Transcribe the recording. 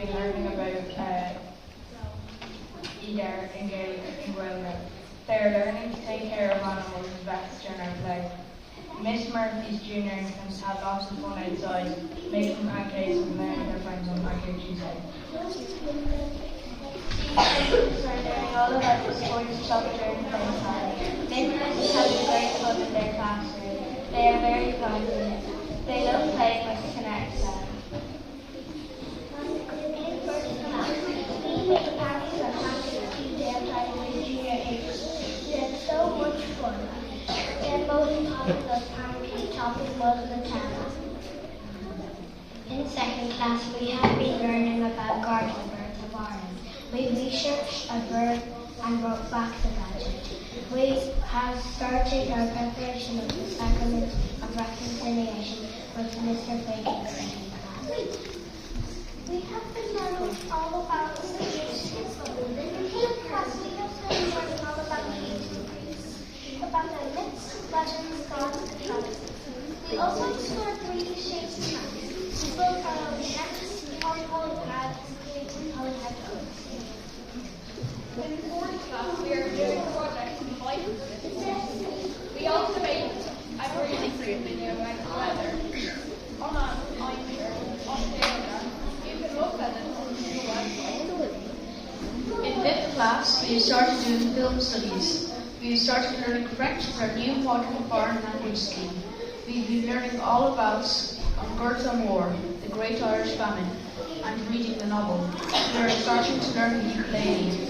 been learning about Eder and Gaelga. They are learning to take care of animals and vets during our play. Miss Murphy's junior infants have lots of fun outside, making pancakes and playing with their friends on Pancake Tuesday. Students are learning all about the sports taught during playtime. Miss have great fun in their classroom. They are very positive. They love playing with Connect them. In first class, we made pancakes on Pancake Tuesday outside with the junior infants. We had so much fun. Their most popular pancake topping was Nutella. In second class, we have been learning about garden birds of Ireland. We researched a bird and brought back the gadget. We have started our preparation of the sacrament of reconciliation with Mr. Bacon's second class. We have been learning all about the Jewish history. In fifth class, we have been learning all about the ancient Greeks, about their myths, legends, gods, and traditions. We also explored 3D shapes and maps. We built our own nets, polypad, and polypad codes. In fourth class, we are doing a project in light. We also made a really great video about the weather on an iPad on Telegram. You can look at it on the website. In fifth class, we started doing film studies. We started learning French with our new modern foreign language scheme. We've been learning all about Umberto Moore, the Great Irish Famine, and reading the novel. We are starting to learn the ukulele.